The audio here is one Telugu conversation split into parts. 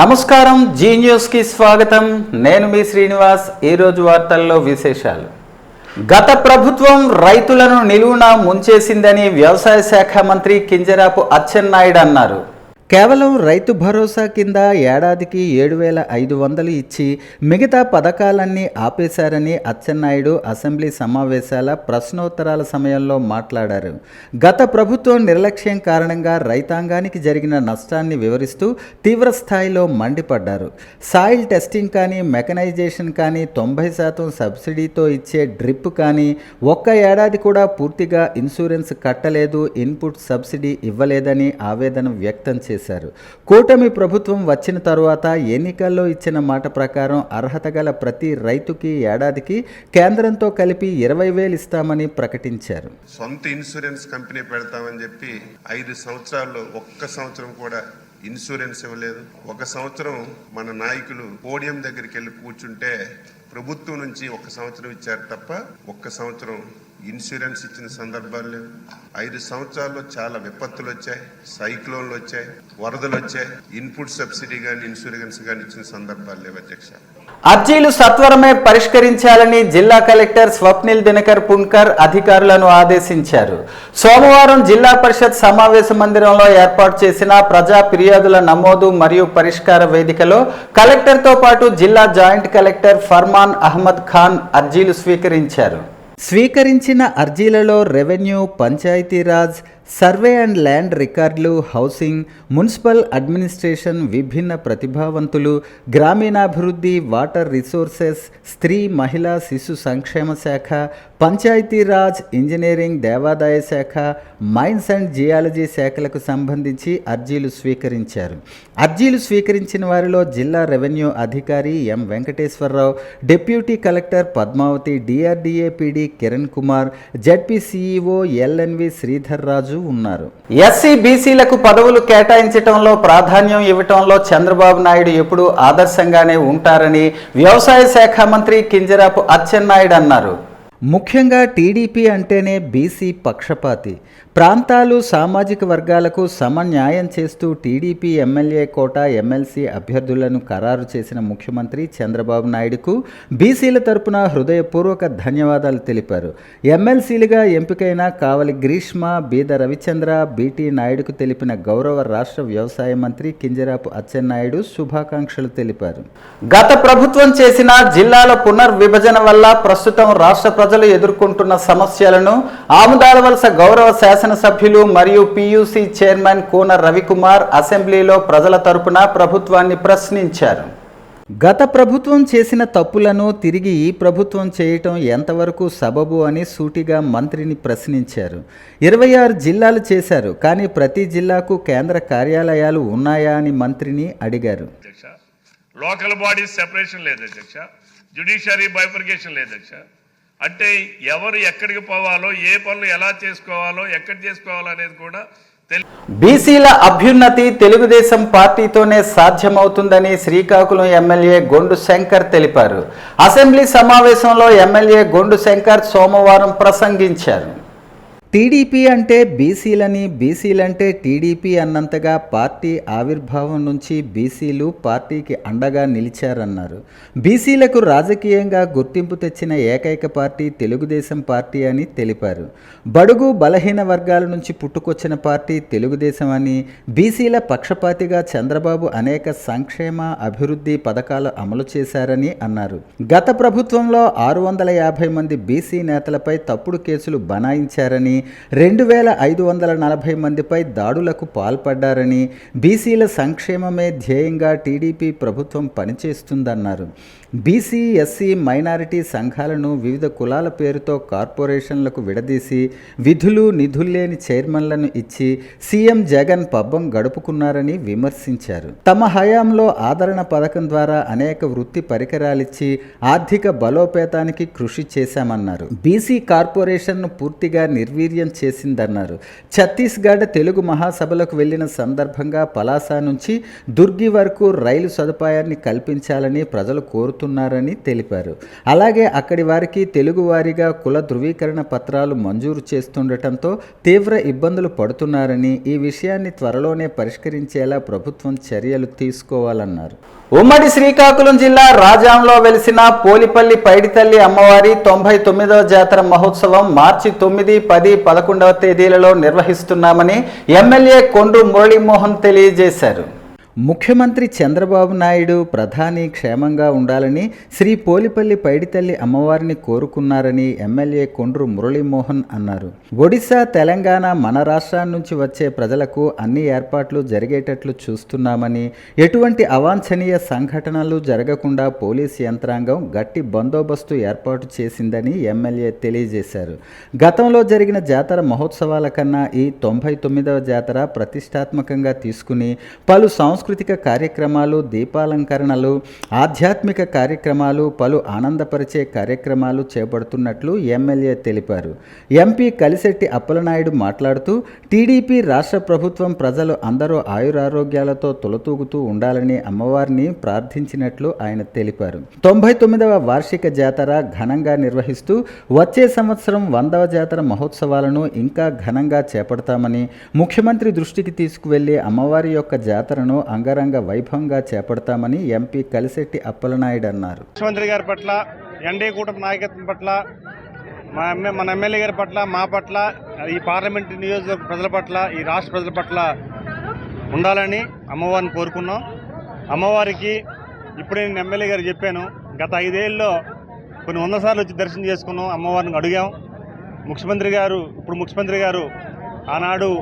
నమస్కారం, జీ న్యూస్కి స్వాగతం. నేను మీ శ్రీనివాస్. ఈరోజు వార్తల్లో విశేషాలు. గత ప్రభుత్వం రైతులను నిలువున ముంచేసిందని వ్యవసాయ శాఖ మంత్రి కింజరాపు అచ్చెన్నాయుడు అన్నారు. కేవలం రైతు భరోసా కింద ఏడాదికి 7,500 ఇచ్చి మిగతా పథకాలన్నీ ఆపేశారని అచ్చెన్నాయుడు అసెంబ్లీ సమావేశాల ప్రశ్నోత్తరాల సమయంలో మాట్లాడారు. గత ప్రభుత్వం నిర్లక్ష్యం కారణంగా రైతాంగానికి జరిగిన నష్టాన్ని వివరిస్తూ తీవ్ర స్థాయిలో మండిపడ్డారు. సాయిల్ టెస్టింగ్ కానీ, మెకనైజేషన్ కానీ, 90% సబ్సిడీతో ఇచ్చే డ్రిప్ కానీ, ఒక్క ఏడాది కూడా పూర్తిగా ఇన్సూరెన్స్ కట్టలేదు, ఇన్పుట్ సబ్సిడీ ఇవ్వలేదని ఆవేదన వ్యక్తం చేశారు. కూటమి ప్రభుత్వం వచ్చిన తరువాత ఎన్నికల్లో ఇచ్చిన మాట ప్రకారం అర్హత గల ప్రతి రైతుకి ఏడాదికి కేంద్రంతో కలిపి 20,000 ఇస్తామని ప్రకటించారు. సొంత ఇన్సూరెన్స్ కంపెనీ పెడతామని చెప్పి 5 సంవత్సరాల్లో ఒక్క సంవత్సరం కూడా ఇన్సూరెన్స్ ఇవ్వలేదు. ఒక సంవత్సరం మన నాయకులు పోడియం దగ్గరికి వెళ్ళి కూర్చుంటే ప్రభుత్వం నుంచి ఒక సంవత్సరం ఇచ్చారు తప్ప ఒక్క సంవత్సరం ఇన్సూరెన్స్ ఇచ్చిన సందర్భాలు లేవు. 5 సంవత్సరాల్లో చాలా విపత్తులు వచ్చాయి, సైక్లోన్లు వచ్చాయి, వరదలు వచ్చాయి. ఇన్పుట్ సబ్సిడీ కానీ, ఇన్సూరెన్స్ కానీ ఇచ్చిన సందర్భాలు లేవు. అధ్యక్ష, అర్జీలు సత్వరమే పరిష్కరించాలని జిల్లా కలెక్టర్ స్వప్నిల్ దినకర్ పున్కర్ అధికారులను ఆదేశించారు. సోమవారం జిల్లా పరిషత్ సమావేశ మందిరంలో ఏర్పాటు చేసిన ప్రజా ఫిర్యాదుల నమోదు మరియు పరిష్కార వేదికలో కలెక్టర్తో పాటు జిల్లా జాయింట్ కలెక్టర్ ఫర్మాన్ అహ్మద్ ఖాన్ అర్జీలు స్వీకరించారు. స్వీకరించిన అర్జీలలో revenue, Panchayati Raj, survey and land రికార్డులు, హౌసింగ్, మున్సిపల్ అడ్మినిస్ట్రేషన్, విభిన్న ప్రతిభావంతులు, గ్రామీణాభివృద్ధి, వాటర్ రిసోర్సెస్, స్త్రీ మహిళా శిశు సంక్షేమ శాఖ, పంచాయతీరాజ్, ఇంజనీరింగ్, దేవాదాయ శాఖ, మైన్స్ అండ్ జియాలజీ శాఖలకు సంబంధించి అర్జీలు స్వీకరించారు. అర్జీలు స్వీకరించిన వారిలో జిల్లా రెవెన్యూ అధికారి M Venkateswara Rao, deputy collector Padmavathi, DRDA PD Kiran Kumar, ZP CEO LNV Sridhar Raju ఉన్నారు. ఎస్సీ బీసీలకు పదవులు కేటాయించడంలో ప్రాధాన్యం ఇవ్వటంలో చంద్రబాబు నాయుడు ఎప్పుడూ ఆదర్శంగానే ఉంటారని వ్యవసాయ శాఖ మంత్రి కింజరాపు అచ్చెన్నాయుడు అన్నారు. ముఖ్యంగా టీడీపీ అంటేనే బీసీ పక్షపాతి. ప్రాంతాలు, సామాజిక వర్గాలకు సమన్యాయం చేస్తూ టీడీపీ ఎమ్మెల్యే కోట, ఎమ్మెల్సీ అభ్యర్థులను ఖరారు చేసిన ముఖ్యమంత్రి చంద్రబాబు నాయుడుకు బీసీల తరపున హృదయపూర్వక ధన్యవాదాలు తెలిపారు. ఎమ్మెల్సీలుగా ఎంపికైన కావలి గ్రీష్మ, బీద రవిచంద్ర, బీటీ నాయుడుకు తెలిపిన గౌరవ రాష్ట్ర వ్యవసాయ మంత్రి కింజరాపు అచ్చెన్నాయుడు శుభాకాంక్షలు తెలిపారు. గత ప్రభుత్వం చేసిన జిల్లాల పునర్విభజన వల్ల ప్రస్తుతం రాష్ట్ర ప్రజలు ఎదుర్కొంటున్న సమస్యలను ఆముదాలవలస గౌరవ శాసనసభ్యులు మరియు పీయూసీ చైర్మన్ కూన రవికుమార్ అసెంబ్లీలో ప్రజల తరపున ప్రభుత్వాన్ని ప్రశ్నించారు. గత ప్రభుత్వం చేసిన తప్పులను తిరిగి ఈ ప్రభుత్వం చేయటం ఎంతవరకు సబబు అని సూటిగా మంత్రిని ప్రశ్నించారు. 26 జిల్లాలు చేశారు, కానీ ప్రతి జిల్లాకు కేంద్ర కార్యాలయాలు ఉన్నాయా అని మంత్రిని అడిగారు. లోకల్ బాడీస్ సెపరేషన్ లేదు అధ్యక్ష, జ్యుడిషియరీ బైఫర్కేషన్ లేదు అధ్యక్ష. అంటే ఎవరు ఎక్కడికి పోవాలో, ఏ పనులు ఎలా చేసుకోవాలో, ఎక్కడ చేసుకోవాలో అనేది కూడా బీసీల అభ్యున్నతి తెలుగుదేశం పార్టీతోనే సాధ్యమవుతుందని శ్రీకాకుళం ఎమ్మెల్యే గొండు శంకర్ తెలిపారు. అసెంబ్లీ సమావేశంలో ఎమ్మెల్యే గొండు శంకర్ సోమవారం ప్రసంగించారు. టీడీపీ అంటే బీసీలని, బీసీలంటే టీడీపీ అన్నంతగా పార్టీ ఆవిర్భావం నుంచి బీసీలు పార్టీకి అండగా నిలిచారన్నారు. బీసీలకు రాజకీయంగా గుర్తింపు తెచ్చిన ఏకైక పార్టీ తెలుగుదేశం పార్టీ అని తెలిపారు. బడుగు బలహీన వర్గాల నుంచి పుట్టుకొచ్చిన పార్టీ తెలుగుదేశం అని, బీసీల పక్షపాతిగా చంద్రబాబు అనేక సంక్షేమ, అభివృద్ధి పథకాలు అమలు చేశారని అన్నారు. గత ప్రభుత్వంలో 650 మంది బీసీ నేతలపై తప్పుడు కేసులు బనాయించారని, 2,540 మందిపై దాడులకు పాల్పడ్డారని, బీసీల సంక్షేమమే ధ్యేయంగా టీడీపీ ప్రభుత్వం పనిచేస్తుందన్నారు. బీసీ, ఎస్సీ, మైనారిటీ సంఘాలను వివిధ కులాల పేరుతో కార్పొరేషన్లకు విడదీసి విధులు, నిధుల్లేని చైర్మన్లను ఇచ్చి సీఎం జగన్ పబ్బం గడుపుకున్నారని విమర్శించారు. తమ హయాంలో ఆదరణ పథకం ద్వారా అనేక వృత్తి పరికరాలిచ్చి ఆర్థిక బలోపేతానికి కృషి చేశామన్నారు. బీసీ కార్పొరేషన్ను పూర్తిగా నిర్వీర్యం చేసిందన్నారు. ఛత్తీస్గఢ్ తెలుగు మహాసభలకు వెళ్లిన సందర్భంగా పలాస నుంచి దుర్గి వరకు రైలు సదుపాయాన్ని కల్పించాలని ప్రజలు కోరుతున్నారు కోరుతున్నారని తెలిపారు. అలాగే అక్కడి వారికి తెలుగువారీగా కుల ధృవీకరణ పత్రాలు మంజూరు చేస్తుండటంతో తీవ్ర ఇబ్బందులు పడుతున్నారని, ఈ విషయాన్ని త్వరలోనే పరిష్కరించేలా ప్రభుత్వం చర్యలు తీసుకోవాలన్నారు. ఉమ్మడి శ్రీకాకుళం జిల్లా రాజాంలో వెలిసిన పోలిపల్లి పైడితల్లి అమ్మవారి 99వ జాతర మహోత్సవం మార్చి 9, 10, 11వ తేదీలలో నిర్వహిస్తున్నామని ఎమ్మెల్యే కొండ్రు మురళీమోహన్ తెలియజేశారు. ముఖ్యమంత్రి చంద్రబాబు నాయుడు ప్రధాని క్షేమంగా ఉండాలని శ్రీ పోలిపల్లి పైడితల్లి అమ్మవారిని కోరుకున్నారని ఎమ్మెల్యే కొండ్రు మురళీమోహన్ అన్నారు. ఒడిశా, తెలంగాణ మన రాష్ట్రాల నుంచి వచ్చే ప్రజలకు అన్ని ఏర్పాట్లు జరిగేటట్లు చూస్తున్నామని, ఎటువంటి అవాంఛనీయ సంఘటనలు జరగకుండా పోలీసు యంత్రాంగం గట్టి బందోబస్తు ఏర్పాటు చేసిందని ఎమ్మెల్యే తెలియజేశారు. గతంలో జరిగిన జాతర మహోత్సవాల కన్నా ఈ 99వ జాతర ప్రతిష్టాత్మకంగా తీసుకుని పలు సాంస్కృతిక కార్యక్రమాలు, దీపాలంకరణలు, ఆధ్యాత్మిక కార్యక్రమాలు, పలు ఆనందపరిచే కార్యక్రమాలు చేపడుతున్నట్లు ఎమ్మెల్యే తెలిపారు. ఎంపీ కలిశెట్టి అప్పలనాయుడు మాట్లాడుతూ టీడీపీ రాష్ట్ర ప్రభుత్వం ప్రజలు అందరూ ఆయురారోగ్యాలతో తొలతూగుతూ ఉండాలని అమ్మవారిని ప్రార్థించినట్లు ఆయన తెలిపారు. 99వ వార్షిక జాతర ఘనంగా నిర్వహిస్తూ వచ్చే సంవత్సరం 100వ జాతర మహోత్సవాలను ఇంకా ఘనంగా చేపడతామని, ముఖ్యమంత్రి దృష్టికి తీసుకువెళ్లి అమ్మవారి యొక్క జాతరను అంగరంగ వైభవంగా చేపడతామని ఎంపీ కలిశెట్టి అప్పలనాయుడు అన్నారు. ముఖ్యమంత్రి గారి పట్ల, ఎన్డీఏ కూటమి నాయకత్వం పట్ల, మన ఎమ్మెల్యే గారి పట్ల, మా పట్ల, ఈ పార్లమెంట్ నియోజకవర్గ ప్రజల పట్ల, ఈ రాష్ట్ర ప్రజల పట్ల ఉండాలని అమ్మవారిని కోరుకున్నాం. అమ్మవారికి ఇప్పుడే నేను ఎమ్మెల్యే గారు చెప్పాను, గత 5 ఏళ్ళలో కొన్ని 100 సార్లు వచ్చి దర్శనం చేసుకున్నాం, అమ్మవారిని అడిగాం. ఇప్పుడు ముఖ్యమంత్రి గారు ఆనాడు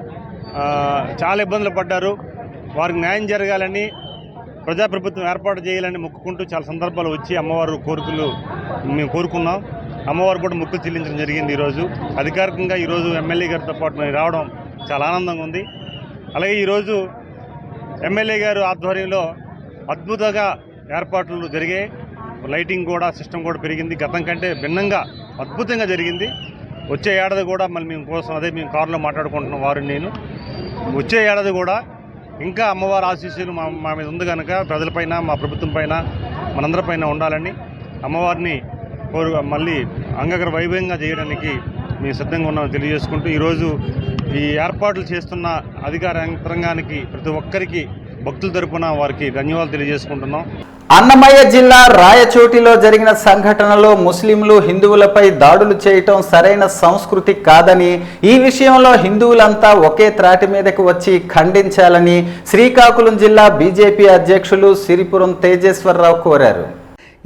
చాలా ఇబ్బందులు పడ్డారు. వారికి న్యాయం జరగాలని, ప్రజాప్రభుత్వం ఏర్పాటు చేయాలని మొక్కుకుంటూ చాలా సందర్భాలు వచ్చి అమ్మవారు కోరికలు మేము కోరుకున్నాం. అమ్మవారు కూడా మొక్కులు చెల్లించడం జరిగింది. ఈరోజు అధికారికంగా ఈరోజు ఎమ్మెల్యే గారితో పాటు మేము రావడం చాలా ఆనందంగా ఉంది. అలాగే ఈరోజు ఎమ్మెల్యే గారు ఆధ్వర్యంలో అద్భుతంగా ఏర్పాట్లు జరిగాయి. లైటింగ్ కూడా, సిస్టమ్ కూడా పెరిగింది. గతం కంటే భిన్నంగా అద్భుతంగా జరిగింది. వచ్చే ఏడాది కూడా మళ్ళీ మేము కోసం మేము కారులో మాట్లాడుకుంటున్నాం, వారు నేను. వచ్చే ఏడాది కూడా ఇంకా అమ్మవారి ఆశీస్సులు మా మీద ఉంది కనుక ప్రజలపైన, మా ప్రభుత్వం పైన, మనందరిపైన ఉండాలని అమ్మవారిని మళ్ళీ అంగర వైభవంగా చేయడానికి మేము సిద్ధంగా ఉన్నామని తెలియజేసుకుంటూ ఈరోజు ఈ ఏర్పాట్లు చేస్తున్న అధికార యంత్రాంగానికి, ప్రతి ఒక్కరికి భక్తుల తరపున వారికి ధన్యవాదాలు తెలియజేసుకుంటున్నాం. అన్నమయ్య జిల్లా రాయచోటిలో జరిగిన సంఘటనలో ముస్లింలు హిందువులపై దాడులు చేయటం సరైన సంస్కృతి కాదని, ఈ విషయంలో హిందువులంతా ఒకే త్రాటి మీదకు వచ్చి ఖండించాలని శ్రీకాకుళం జిల్లా బీజేపీ అధ్యక్షులు సిరిపురం తేజేశ్వరరావు కోరారు.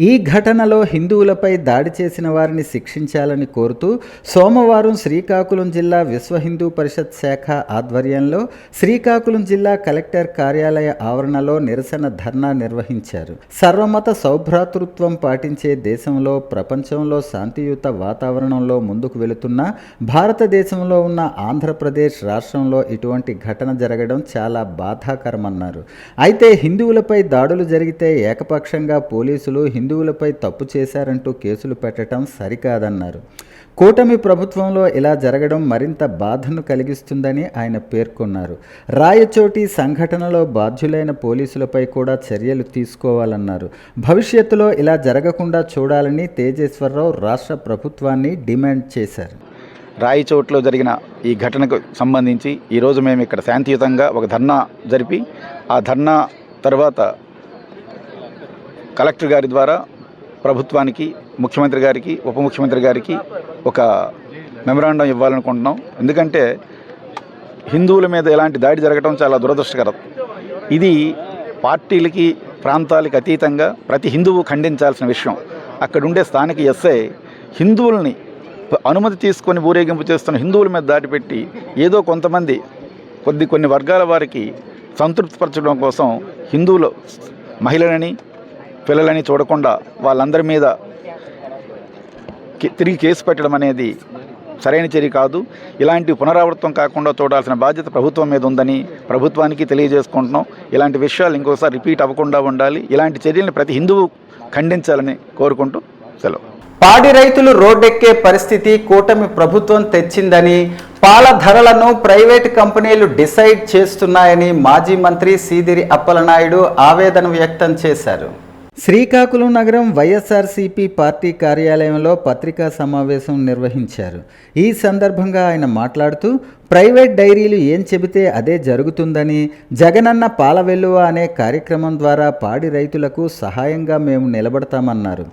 ఈ ఘటనలో హిందువులపై దాడి చేసిన వారిని శిక్షించాలని కోరుతూ సోమవారం శ్రీకాకుళం జిల్లా విశ్వ హిందూ పరిషత్ శాఖ ఆధ్వర్యంలో శ్రీకాకుళం జిల్లా కలెక్టర్ కార్యాలయ ఆవరణలో నిరసన ధర్నా నిర్వహించారు. సర్వమత సౌభ్రాతృత్వం పాటించే దేశంలో, ప్రపంచంలో శాంతియుత వాతావరణంలో ముందుకు వెళుతున్న భారతదేశంలో ఉన్న ఆంధ్రప్రదేశ్ రాష్ట్రంలో ఇటువంటి ఘటన జరగడం చాలా బాధాకరమన్నారు. అయితే హిందువులపై దాడులు జరిగితే ఏకపక్షంగా పోలీసులు హిందువులపై తప్పు చేశారంటూ కేసులు పెట్టడం సరికాదన్నారు. కూటమి ప్రభుత్వంలో ఇలా జరగడం మరింత బాధను కలిగిస్తుందని ఆయన పేర్కొన్నారు. రాయచోటి సంఘటనలో బాధ్యులైన పోలీసులపై కూడా చర్యలు తీసుకోవాలన్నారు. భవిష్యత్తులో ఇలా జరగకుండా చూడాలని తేజేశ్వరరావు రాష్ట్ర ప్రభుత్వాన్ని డిమాండ్ చేశారు. రాయచోట్లో జరిగిన ఈ ఘటనకు సంబంధించి ఈరోజు మేము ఇక్కడ శాంతియుతంగా ఒక ధర్నా జరిపి, ఆ ధర్నా తర్వాత కలెక్టర్ గారి ద్వారా ప్రభుత్వానికి, ముఖ్యమంత్రి గారికి, ఉప ముఖ్యమంత్రి గారికి ఒక మెమరాండం ఇవ్వాలనుకుంటున్నాం. ఎందుకంటే హిందువుల మీద ఇలాంటి దాడి జరగడం చాలా దురదృష్టకరం. ఇది పార్టీలకి, ప్రాంతాలకి అతీతంగా ప్రతి హిందువు ఖండించాల్సిన విషయం. అక్కడుండే స్థానిక ఎస్ఐ హిందువుల్ని అనుమతి తీసుకొని ఊరేగింపు చేస్తున్న హిందువుల మీద దాడి పెట్టి ఏదో కొంతమంది కొన్ని వర్గాల వారికి సంతృప్తిపరచడం కోసం హిందువులు మహిళలని, పిల్లలని చూడకుండా వాళ్ళందరి మీద తిరిగి కేసు పెట్టడం అనేది సరైన చర్య కాదు. ఇలాంటి పునరావృతం కాకుండా చూడాల్సిన బాధ్యత ప్రభుత్వం మీద ఉందని ప్రభుత్వానికి తెలియజేసుకుంటున్నాం. ఇలాంటి విషయాలు ఇంకోసారి రిపీట్ అవ్వకుండా ఉండాలి. ఇలాంటి చర్యలను ప్రతి హిందువు ఖండించాలని కోరుకుంటూ సెలవు. పాడి రైతులు రోడ్డెక్కే పరిస్థితి కూటమి ప్రభుత్వం తెచ్చిందని, పాల ధరలను ప్రైవేటు కంపెనీలు డిసైడ్ చేస్తున్నాయని మాజీ మంత్రి సీదిరి అప్పలనాయుడు ఆవేదన వ్యక్తం చేశారు. శ్రీకాకుళం నగరం వైఎస్ఆర్సీపీ పార్టీ కార్యాలయంలో పత్రికా సమావేశం నిర్వహించారు. ఈ సందర్భంగా ఆయన మాట్లాడుతూ ప్రైవేట్ డైరీలు ఏం చెబితే అదే జరుగుతుందని, జగనన్న పాలవెల్లువ అనే కార్యక్రమం ద్వారా పాడి రైతులకు సహాయంగా మేము నిలబడతామన్నారు.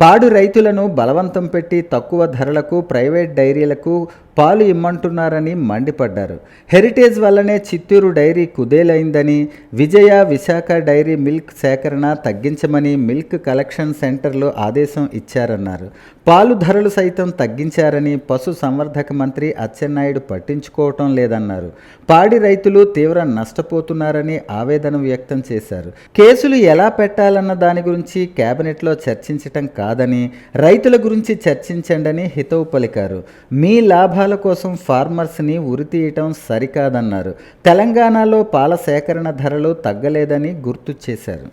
పాడు రైతులను బలవంతం పెట్టి తక్కువ ధరలకు ప్రైవేట్ డైరీలకు పాలు ఇమ్మంటున్నారని మండిపడ్డారు. హెరిటేజ్ వల్లనే చిత్తూరు డైరీ కుదేలైందని, విజయ, విశాఖ డైరీ మిల్క్ సేకరణ తగ్గించమని మిల్క్ కలెక్షన్ సెంటర్లు ఆదేశం ఇచ్చారన్నారు. పాలు ధరలు సైతం తగ్గించారని పశు సంవర్ధక మంత్రి అచ్చెన్నాయుడు పట్టించుకోవటం లేదన్నారు. పాడి రైతులు తీవ్ర నష్టపోతున్నారని ఆవేదన వ్యక్తం చేశారు. కేసులు ఎలా పెట్టాలన్న దాని గురించి కేబినెట్లో చర్చించటం కాదని, రైతుల గురించి చర్చించండని హితవు పలికారు. మీ లాభాల కోసం ఫార్మర్స్ని ఉరితీయటం సరికాదన్నారు. తెలంగాణలో పాల సేకరణ ధరలు తగ్గలేదని గుర్తు చేశారు.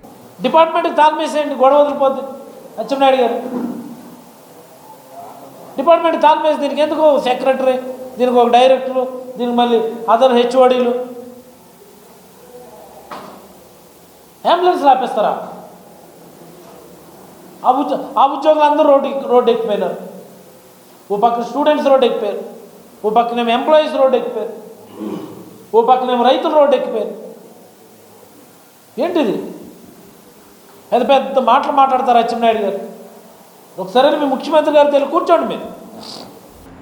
డిపార్ట్మెంట్కి తాల్మేసేయండి, గొడవ వదిలిపోద్ది. అచ్చెన్నాయుడు గారు డిపార్ట్మెంట్ తాల్మేసి దీనికి ఎందుకు సెక్రటరీ, దీనికి ఒక డైరెక్టరు, దీనికి మళ్ళీ అదర్ హెచ్ఓడీలు, అంబులెన్స్లు ఆపేస్తారా? ఆ ఉద్యోగులు అందరూ రోడ్డు ఎక్కిపోయినారు. ఓ పక్కన స్టూడెంట్స్ రోడ్డు ఎక్కిపోయారు, ఓ పక్కనేమో ఎంప్లాయీస్ రోడ్డు ఎక్కిపోయారు, ఓ పక్కనేమో రైతులు రోడ్డు ఎక్కిపోయారు. ఏంటిది? పెద్ద పెద్ద మాటలు మాట్లాడతారు అచ్చెన్నాయుడు గారు. ఒకసారి మీ ముఖ్యమంత్రి గారు తెలియ కూర్చోండి. మీరు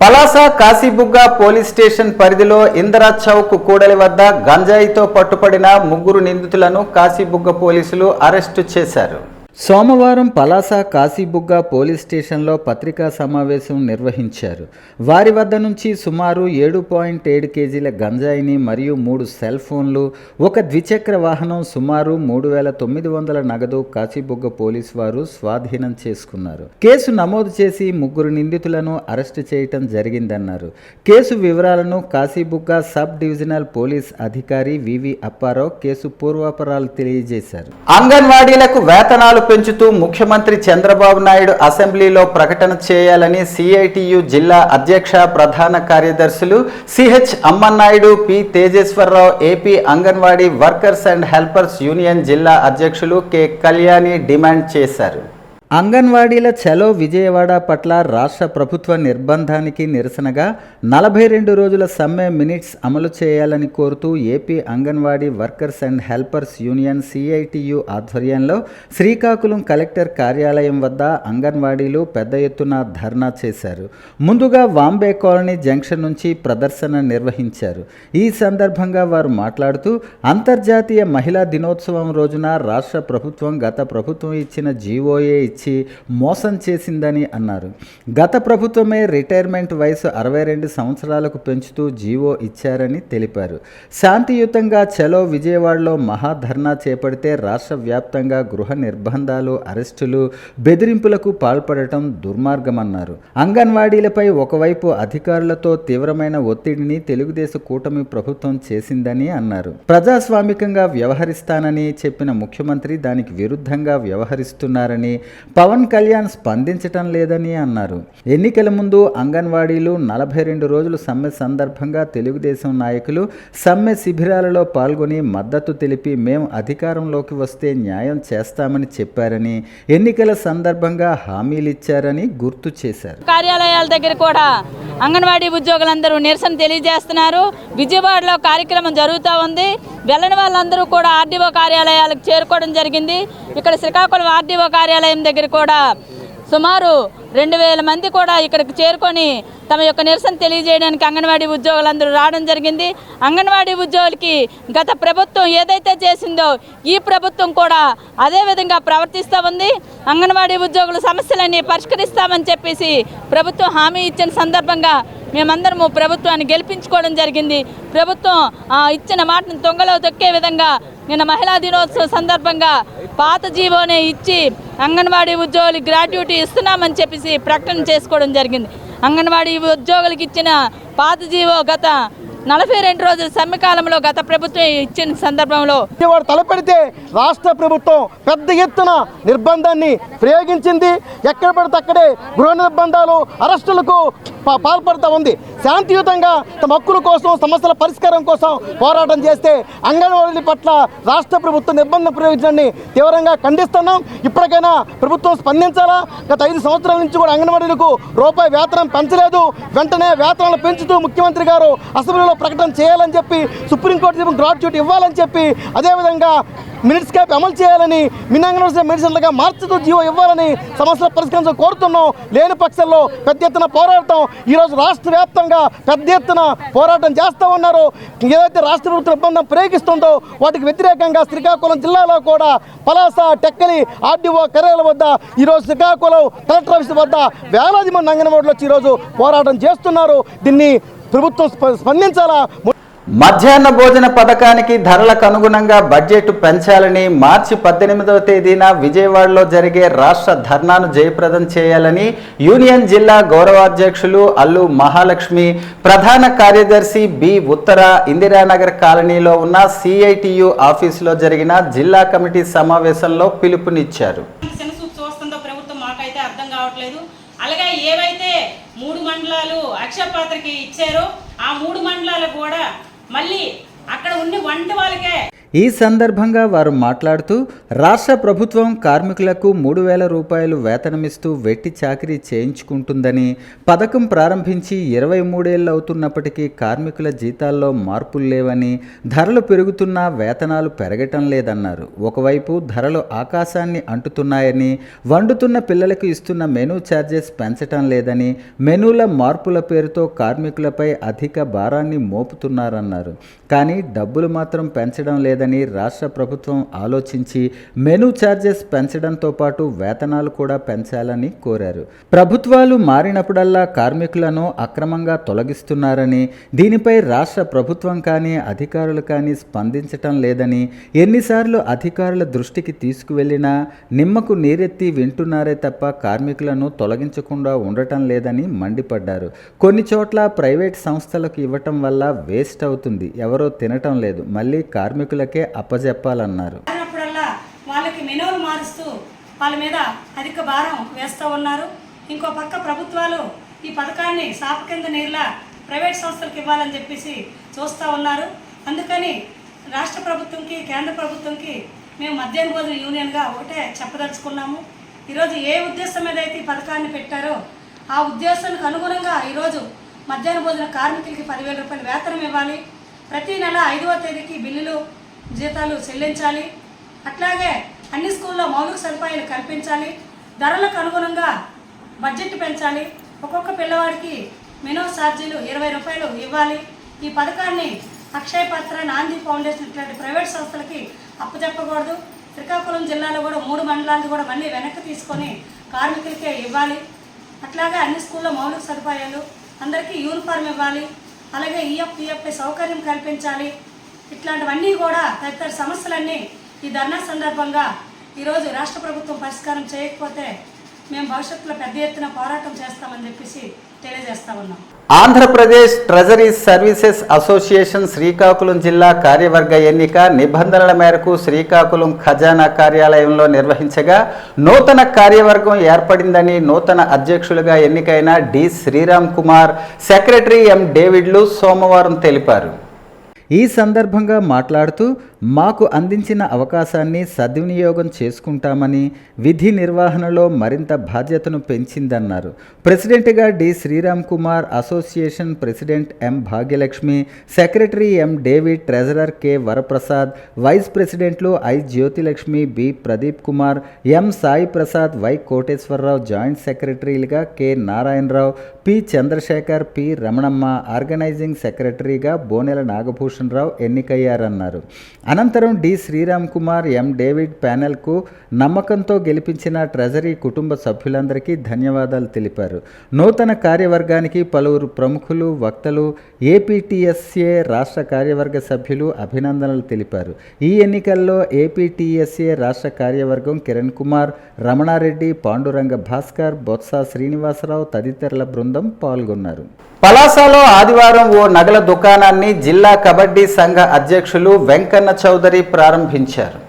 పలాస కాశీబుగ్గ పోలీస్ స్టేషన్ పరిధిలో ఇందిరా చౌక్ కూడలి వద్ద గంజాయితో పట్టుపడిన 3 నిందితులను కాశీబుగ్గ పోలీసులు అరెస్టు చేశారు. సోమవారం పలాస కాశీబుగ్గ పోలీస్ స్టేషన్లో పత్రికా సమావేశం నిర్వహించారు. వారి వద్ద నుంచి సుమారు 7.7 కేజీల గంజాయిని మరియు 3 సెల్ ఫోన్లు, ఒక ద్విచక్ర వాహనం, సుమారు 3,900 నగదు కాశీబుగ్గ పోలీసు వారు స్వాధీనం చేసుకున్నారు. కేసు నమోదు చేసి 3 నిందితులను అరెస్టు చేయటం జరిగిందన్నారు. కేసు వివరాలను కాశీబుగ్గ సబ్ డివిజనల్ పోలీస్ అధికారి వివి అప్పారావు కేసు పూర్వాపరాలు తెలియజేశారు. అంగన్వాడీలకు వేతనాలు పెంచుతూ ముఖ్యమంత్రి చంద్రబాబు నాయుడు అసెంబ్లీలో ప్రకటన చేయాలని సిఐటియు జిల్లా అధ్యక్ష ప్రధాన కార్యదర్శులు CH Ammannaidu, P Tejeswara Rao, AP anganwadi workers and helpers union జిల్లా అధ్యక్షులు కె కళ్యాణి డిమాండ్ చేశారు. అంగన్వాడీల చలో విజయవాడ పట్ల రాష్ట్ర ప్రభుత్వ నిర్బంధానికి నిరసనగా 42 రోజుల సమ్మె మినిట్స్ అమలు చేయాలని కోరుతూ AP anganwadi workers and helpers union CITU ఆధ్వర్యంలో శ్రీకాకుళం కలెక్టర్ కార్యాలయం వద్ద అంగన్వాడీలు పెద్ద ఎత్తున ధర్నా చేశారు. ముందుగా వాంబే కాలనీ జంక్షన్ నుంచి ప్రదర్శన నిర్వహించారు. ఈ సందర్భంగా వారు మాట్లాడుతూ అంతర్జాతీయ మహిళా దినోత్సవం రోజున రాష్ట్ర ప్రభుత్వం గత ప్రభుత్వం ఇచ్చిన జీవోఏ ఇచ్చి మోసం చేసిందని అన్నారు. గత ప్రభుత్వమే రిటైర్మెంట్ వయసు 62 సంవత్సరాలకు పెంచుతూ జీవో ఇచ్చారని తెలిపారు. శాంతియుతంగా చలో విజయవాడలో మహాధర్నా చేపడితే రాష్ట్ర వ్యాప్తంగా గృహ నిర్బంధాలు, అరెస్టులు, బెదిరింపులకు పాల్పడటం దుర్మార్గమన్నారు. అంగన్వాడీలపై ఒకవైపు అధికారులతో తీవ్రమైన ఒత్తిడిని తెలుగుదేశం కూటమి ప్రభుత్వం చేసిందని అన్నారు. ప్రజాస్వామికంగా వ్యవహరిస్తానని చెప్పిన ముఖ్యమంత్రి దానికి విరుద్ధంగా వ్యవహరిస్తున్నారని, పవన్ కళ్యాణ్ స్పందించటం లేదని అన్నారు. ఎన్నికల ముందు అంగన్వాడీలు 42 రోజులు సమ్మె సందర్భంగా తెలుగుదేశం నాయకులు సమ్మె శిబిరాలలో పాల్గొని మద్దతు తెలిపి మేము అధికారంలోకి వస్తే న్యాయం చేస్తామని చెప్పారని, ఎన్నికల సందర్భంగా హామీలిచ్చారని గుర్తు చేశారు. కార్యాలయాల దగ్గర కూడా అంగన్వాడీ ఉద్యోగులందరూ నిరసన తెలియజేస్తున్నారు. విజయవాడలో కార్యక్రమం జరుగుతూ ఉంది. వెళ్ళని వాళ్ళందరూ కూడా ఆర్డీఓ కార్యాలయాలకు చేరుకోవడం జరిగింది. ఇక్కడ శ్రీకాకుళం ఆర్డీఓ కార్యాలయం దగ్గర కూడా సుమారు 2000 మంది కూడా ఇక్కడికి చేరుకొని తమ యొక్క నిరసన తెలియజేయడానికి అంగన్వాడీ ఉద్యోగులందరూ రావడం జరిగింది. అంగన్వాడీ ఉద్యోగులకి గత ప్రభుత్వం ఏదైతే చేసిందో ఈ ప్రభుత్వం కూడా అదే విధంగా ప్రవర్తిస్తూ ఉంది. అంగన్వాడీ ఉద్యోగుల సమస్యలన్నీ పరిష్కరిస్తామని చెప్పేసి ప్రభుత్వం హామీ ఇచ్చిన సందర్భంగా మేమందరము ప్రభుత్వాన్ని గెలిపించుకోవడం జరిగింది. ప్రభుత్వం ఇచ్చిన మాటను తొంగలో తొక్కే విధంగా నిన్న మహిళా దినోత్సవం సందర్భంగా పాత జీవోనే ఇచ్చి అంగన్వాడీ ఉద్యోగులకు గ్రాట్యుటీ ఇస్తున్నామని చెప్పేసి ప్రకటన చేసుకోవడం జరిగింది. అంగన్వాడీ ఉద్యోగులకు ఇచ్చిన పాత జీవో గత 42 రోజుల సమ్మె కాలంలో గత ప్రభుత్వం ఇచ్చిన సందర్భంలో వాడు తలపెడితే రాష్ట్ర ప్రభుత్వం పెద్ద ఎత్తున నిర్బంధాన్ని ప్రయోగించింది. ఎక్కడ పడితే అక్కడే గృహ నిర్బంధాలు, అరెస్టులకు పాల్పడుతూ ఉంది. శాంతియుతంగా తమ హక్కుల కోసం, సమస్యల పరిష్కారం కోసం పోరాటం చేస్తే అంగన్వాడీల పట్ల రాష్ట్ర ప్రభుత్వం నిర్బంధం ప్రయోగించడాన్ని తీవ్రంగా ఖండిస్తున్నాం. ఇప్పటికైనా ప్రభుత్వం స్పందించాలా. గత 5 సంవత్సరాల నుంచి కూడా అంగన్వాడీలకు రూపాయి వేతనం పెంచలేదు. వెంటనే వేతనాలు పెంచుతూ ముఖ్యమంత్రి గారు అసెంబ్లీలో ప్రకటన చేయాలని చెప్పి, సుప్రీంకోర్టు గ్రాట్యుటీ ఇవ్వాలని చెప్పి, అదేవిధంగా మినిట్స్ క్యాప్ అమలు చేయాలని, మినీ అంగన్వాడీ మెడిసిన్లుగా మార్చుతూ జీవో ఇవ్వాలని సమస్యల పరిష్కరించాలని కోరుతున్నాం. లేని పక్షంలో పెద్ద ఎత్తున పోరాటం ఈరోజు రాష్ట్ర వ్యాప్తంగా పెద్ద ఎత్తున పోరాటం చేస్తూ ఉన్నారు. ఏదైతే రాష్ట్ర ప్రభుత్వం నిర్బంధం ప్రయోగిస్తుందో వాటికి వ్యతిరేకంగా శ్రీకాకుళం జిల్లాలో కూడా పలాస, టెక్కలి ఆర్డీఓ కార్యాలయం వద్ద, ఈరోజు శ్రీకాకుళం కలెక్టర్ ఆఫీస్ వద్ద వేలాది మంది అంగన్వాడీలు వచ్చి ఈరోజు పోరాటం చేస్తున్నారు. దీన్ని ప్రభుత్వం స్పందించాలా. మధ్యాహ్న భోజన పథకానికి ధరలకు అనుగుణంగా బడ్జెట్ పెంచాలని మార్చి 18వ తేదీన విజయవాడలో జరిగే రాష్ట్ర ధర్నాను జయప్రదం చేయాలని యూనియన్ జిల్లా గౌరవాధ్యక్షులు అల్లు మహాలక్ష్మి, ప్రధాన కార్యదర్శి బి ఉత్తర ఇందిరానగర్ కాలనీలో ఉన్న సిఐటియు ఆఫీసులో జరిగిన జిల్లా కమిటీ సమావేశంలో పిలుపునిచ్చారు. అలాగే ఏవైతే 3 మండలాలు అక్షయపాత్రకి ఇచ్చారో ఆ 3 మండలాలు కూడా మళ్ళీ అక్కడ ఉన్న వంట వాళ్ళకే. ఈ సందర్భంగా వారు మాట్లాడుతూ రాష్ట్ర ప్రభుత్వం కార్మికులకు 3,000 రూపాయలు వేతనమిస్తూ వెట్టి చాకిరీ చేయించుకుంటుందని, పథకం ప్రారంభించి 23 ఏళ్ళు అవుతున్నప్పటికీ కార్మికుల జీతాల్లో మార్పులు లేవని, ధరలు పెరుగుతున్నా వేతనాలు పెరగటం లేదన్నారు. ఒకవైపు ధరలు ఆకాశాన్ని అంటుతున్నాయని, వండుతున్న పిల్లలకు ఇస్తున్న మెనూ ఛార్జెస్ పెంచటం లేదని, మెనూల మార్పుల పేరుతో కార్మికులపై అధిక భారాన్ని మోపుతున్నారన్నారు. కానీ డబ్బులు మాత్రం పెంచడం లేదని రాష్ట్ర ప్రభుత్వం ఆలోచించి మెనూ ఛార్జెస్ పెంచడంతో పాటు వేతనాలు కూడా పెంచాలని కోరారు. ప్రభుత్వాలు మారినప్పుడల్లా కార్మికులను అక్రమంగా తొలగిస్తున్నారని, దీనిపై రాష్ట్ర ప్రభుత్వం కానీ అధికారులు కానీ స్పందించటం లేదని, ఎన్నిసార్లు అధికారుల దృష్టికి తీసుకువెళ్లినా నిమ్మకు నీరెత్తి వింటున్నారే తప్ప కార్మికులను తొలగించకుండా ఉండటం లేదని మండిపడ్డారు. కొన్ని చోట్ల ప్రైవేట్ సంస్థలకు ఇవ్వటం వల్ల వేస్ట్ అవుతుంది, ఎవరో తినటం లేదు, మళ్ళీ కార్మికులకే అప్పజెప్పాలన్నారు. వాళ్ళకి మెనూలు మారుస్తూ వాళ్ళ మీద అధిక భారం వేస్తూ ఉన్నారు. ఇంకో పక్క ప్రభుత్వాలు ఈ పథకాన్ని సాప కింద నీరులా ప్రైవేట్ సంస్థలకు ఇవ్వాలని చెప్పేసి చూస్తూ ఉన్నారు. అందుకని రాష్ట్ర ప్రభుత్వంకి, కేంద్ర ప్రభుత్వంకి మేము మధ్యాహ్న భోజన యూనియన్గా ఒకటే చెప్పదలుచుకున్నాము. ఈరోజు ఏ ఉద్దేశం మీద అయితే ఈ పథకాన్ని పెట్టారో ఆ ఉద్దేశానికి అనుగుణంగా ఈరోజు మధ్యాహ్న భోజన కార్మికులకి 10,000 రూపాయలు వేతనం ఇవ్వాలి. ప్రతి నెల 5వ తేదీకి బిల్లులు, జీతాలు చెల్లించాలి. అట్లాగే అన్ని స్కూల్లో మౌలిక సదుపాయాలు కల్పించాలి. ధరలకు అనుగుణంగా బడ్జెట్ పెంచాలి. ఒక్కొక్క పిల్లవాడికి మెనూ ఛార్జీలు 20 రూపాయలు ఇవ్వాలి. ఈ పథకాన్ని అక్షయపాత్ర, నాంది ఫౌండేషన్ ఇట్లాంటి ప్రైవేట్ సంస్థలకి అప్పచెప్పకూడదు. శ్రీకాకుళం జిల్లాలో కూడా 3 మండలాలు కూడా మళ్ళీ వెనక్కి తీసుకొని కార్మికులకే ఇవ్వాలి. అట్లాగే అన్ని స్కూల్లో మౌలిక సదుపాయాలు, అందరికీ యూనిఫామ్ ఇవ్వాలి. అలాగే ఈఎఫ్పిఎఫ్ఐ సౌకర్యం కల్పించాలి. ఇట్లాంటివన్నీ కూడా తదితర సమస్యలన్నీ ఈ ధర్నా సందర్భంగా ఈరోజు రాష్ట్ర ప్రభుత్వం పరిష్కారం చేయకపోతే మేము భవిష్యత్తులో పెద్ద ఎత్తున పోరాటం చేస్తామని చెప్పేసి తెలియజేస్తా ఉన్నాం. Andhra Pradesh treasury services association Srikakulam జిల్లా కార్యవర్గ ఎన్నిక నిబంధనల మేరకు శ్రీకాకుళం ఖజానా కార్యాలయంలో నిర్వహించగా నూతన కార్యవర్గం ఏర్పడిందని నూతన అధ్యక్షులుగా ఎన్నికైన D Sriram Kumar, secretary M డేవిడ్లు సోమవారం తెలిపారు. ఈ సందర్భంగా మాట్లాడుతూ మాకు అందించిన అవకాశాన్ని సద్వినియోగం చేసుకుంటామని, విధి నిర్వహణలో మరింత బాధ్యతను పెంచిందన్నారు. ప్రెసిడెంట్గా D Sriram Kumar, association president M Bhagyalakshmi, secretary M David, treasurer K Varaprasad, vice ప్రెసిడెంట్లు I Jyothilakshmi, B Pradeep Kumar, M Sai Prasad, Y Koteswara Rao, joint సెక్రటరీలుగా K Narayana Rao, P Chandrasekhar, P Ramanamma, organising సెక్రటరీగా బోనెల నాగభూషణరావు ఎన్నికయ్యారన్నారు. అనంతరం D Sriram Kumar, M David ప్యానెల్కు నమ్మకంతో గెలిపించిన ట్రెజరీ కుటుంబ సభ్యులందరికీ ధన్యవాదాలు తెలిపారు. నూతన కార్యవర్గానికి పలువురు ప్రముఖులు, వక్తలు, ఏపీటీఎస్ఏ రాష్ట్ర కార్యవర్గ సభ్యులు అభినందనలు తెలిపారు. ఈ ఎన్నికల్లో ఏపీటీఎస్ఏ రాష్ట్ర కార్యవర్గం కిరణ్ కుమార్, రమణారెడ్డి, పాండురంగ భాస్కర్, బొత్స శ్రీనివాసరావు తదితరుల బృందం పాల్గొన్నారు. పలాసలో ఆదివారం ఓ నగల దుకాణాన్ని జిల్లా కబడ్డీ సంఘ అధ్యక్షులు వెంకన్న చౌదరి ప్రారంభించారు.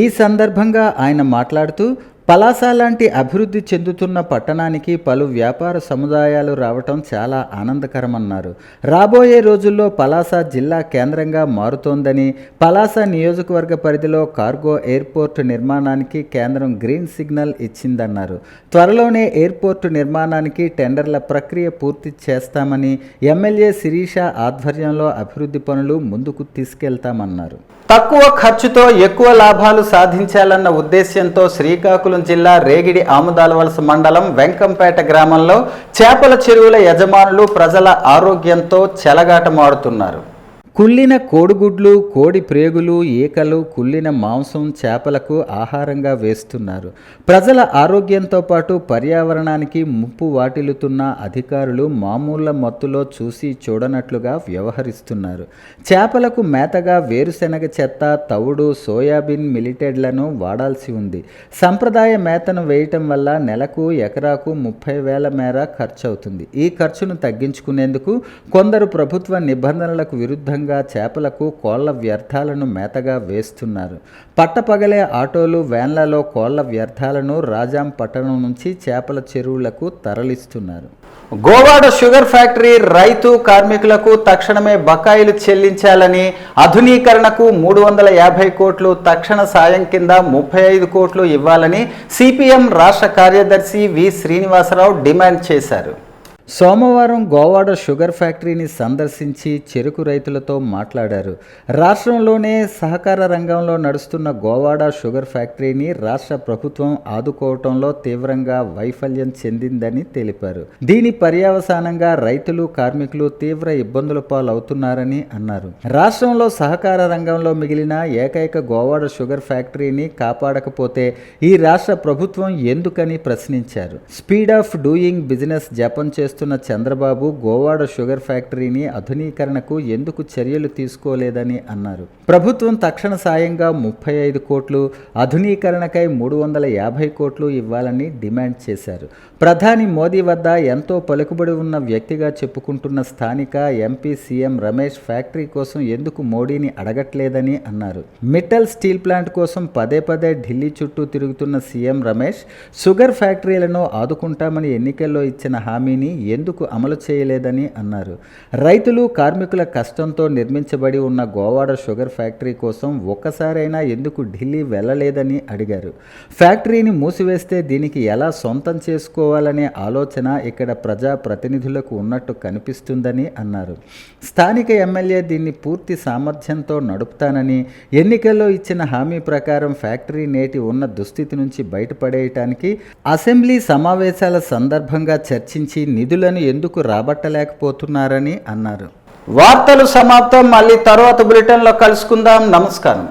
ఈ సందర్భంగా ఆయన మాట్లాడుతూ పలాస లాంటి అభివృద్ధి చెందుతున్న పట్టణానికి పలు వ్యాపార సముదాయాలు రావటం చాలా ఆనందకరమన్నారు. రాబోయే రోజుల్లో పలాస జిల్లా కేంద్రంగా మారుతోందని, పలాస నియోజకవర్గ పరిధిలో కార్గో ఎయిర్పోర్టు నిర్మాణానికి కేంద్రం గ్రీన్ సిగ్నల్ ఇచ్చిందన్నారు. త్వరలోనే ఎయిర్పోర్టు నిర్మాణానికి టెండర్ల ప్రక్రియ పూర్తి చేస్తామని, ఎమ్మెల్యే శిరీష ఆధ్వర్యంలో అభివృద్ధి పనులు ముందుకు తీసుకెళ్తామన్నారు. తక్కువ ఖర్చుతో ఎక్కువ లాభాలు సాధించాలన్న ఉద్దేశ్యంతో శ్రీకాకుళం జిల్లా రేగిడి ఆముదాలవలస మండలం వెంకంపేట గ్రామంలో చేపల చెరువుల యజమానులు ప్రజల ఆరోగ్యంతో చెలగాటమాడుతున్నారు. కుళ్ళిన కోడిగుడ్లు, కోడి ప్రేగులు, ఈకలు, కుళ్ళిన మాంసం చేపలకు ఆహారంగా వేస్తున్నారు. ప్రజల ఆరోగ్యంతో పాటు పర్యావరణానికి ముప్పు వాటిల్లుతున్న అధికారులు మామూళ్ల మత్తులో చూసి చూడనట్లుగా వ్యవహరిస్తున్నారు. చేపలకు మేతగా వేరుశెనగ చెత్త, తవుడు, సోయాబీన్ మిలిటెడ్లను వాడాల్సి ఉంది. సంప్రదాయ మేతను వేయటం వల్ల నెలకు ఎకరాకు 30,000 మేర ఖర్చు అవుతుంది. ఈ ఖర్చును తగ్గించుకునేందుకు కొందరు ప్రభుత్వ నిబంధనలకు విరుద్ధంగా చేపలకు కోళ్ల వ్యర్థాలను మేతగా వేస్తున్నారు. పట్టపగలే ఆటోలు, వ్యాన్లలో కోళ్ల వ్యర్థాలను రాజాం పట్టణం నుంచి చేపల చెరువులకు తరలిస్తున్నారు. గోవాడ షుగర్ ఫ్యాక్టరీ రైతు కార్మికులకు తక్షణమే బకాయిలు చెల్లించాలని, ఆధునీకరణకు 350 కోట్లు, తక్షణ సాయం కింద 35 కోట్లు ఇవ్వాలని సిపిఎం రాష్ట్ర కార్యదర్శి వి శ్రీనివాసరావు డిమాండ్ చేశారు. సోమవారం గోవాడ షుగర్ ఫ్యాక్టరీని సందర్శించి చెరుకు రైతులతో మాట్లాడారు. రాష్ట్రంలోనే సహకార రంగంలో నడుస్తున్న గోవాడ షుగర్ ఫ్యాక్టరీని రాష్ట్ర ప్రభుత్వం ఆదుకోవటంలో తీవ్రంగా వైఫల్యం చెందిందని తెలిపారు. దీని పర్యవసానంగా రైతులు, కార్మికులు తీవ్ర ఇబ్బందుల పాలవుతున్నారని అన్నారు. రాష్ట్రంలో సహకార రంగంలో మిగిలిన ఏకైక గోవాడ షుగర్ ఫ్యాక్టరీని కాపాడకపోతే ఈ రాష్ట్ర ప్రభుత్వం ఎందుకని ప్రశ్నించారు. స్పీడ్ ఆఫ్ డూయింగ్ బిజినెస్ జపం చేస్తున్న చంద్రబాబు గోవాడ షుగర్ ఫ్యాక్టరీని ఆధునీకరణకు ఎందుకు చర్యలు తీసుకోలేదని అన్నారు. ప్రభుత్వం తక్షణ సాయంగా 35 కోట్లు, ఆధునీకరణకై 350 కోట్లు ఇవ్వాలని డిమాండ్ చేశారు. ప్రధాని మోదీ వద్ద ఎంతో పలుకుబడి ఉన్న వ్యక్తిగా చెప్పుకుంటున్న స్థానిక ఎంపీ సీఎం రమేష్ ఫ్యాక్టరీ కోసం ఎందుకు మోడీని అడగట్లేదని అన్నారు. మిట్టల్ స్టీల్ ప్లాంట్ కోసం పదే పదే ఢిల్లీ చుట్టూ తిరుగుతున్న సీఎం రమేష్ షుగర్ ఫ్యాక్టరీలను ఆదుకుంటామని ఎన్నికల్లో ఇచ్చిన హామీని ఎందుకు అమలు చేయలేదని అన్నారు. రైతులు, కార్మికుల కష్టంతో నిర్మించబడి ఉన్న గోవాడ షుగర్ ఫ్యాక్టరీ కోసం ఒక్కసారైనా ఎందుకు ఢిల్లీ వెళ్ళలేదని అడిగారు. ఫ్యాక్టరీని మూసివేస్తే దీనికి ఎలా సొంతం చేసుకోవాలనే ఆలోచన ఇక్కడ ప్రజా ప్రతినిధులకు ఉన్నట్టు కనిపిస్తుందని అన్నారు. స్థానిక ఎమ్మెల్యే దీన్ని పూర్తి సామర్థ్యంతో నడుపుతానని, ఎన్నికల్లో ఇచ్చిన హామీ ప్రకారం ఫ్యాక్టరీ నేటి ఉన్న దుస్థితి నుంచి బయటపడేయటానికి అసెంబ్లీ సమావేశాల సందర్భంగా చర్చించి నిధులను ఎందుకు రాబట్టలేకపోతున్నారని అన్నారు. వార్తలు సమాప్తం. మళ్ళీ తర్వాత బులెటిన్లో కలుసుకుందాం. నమస్కారం.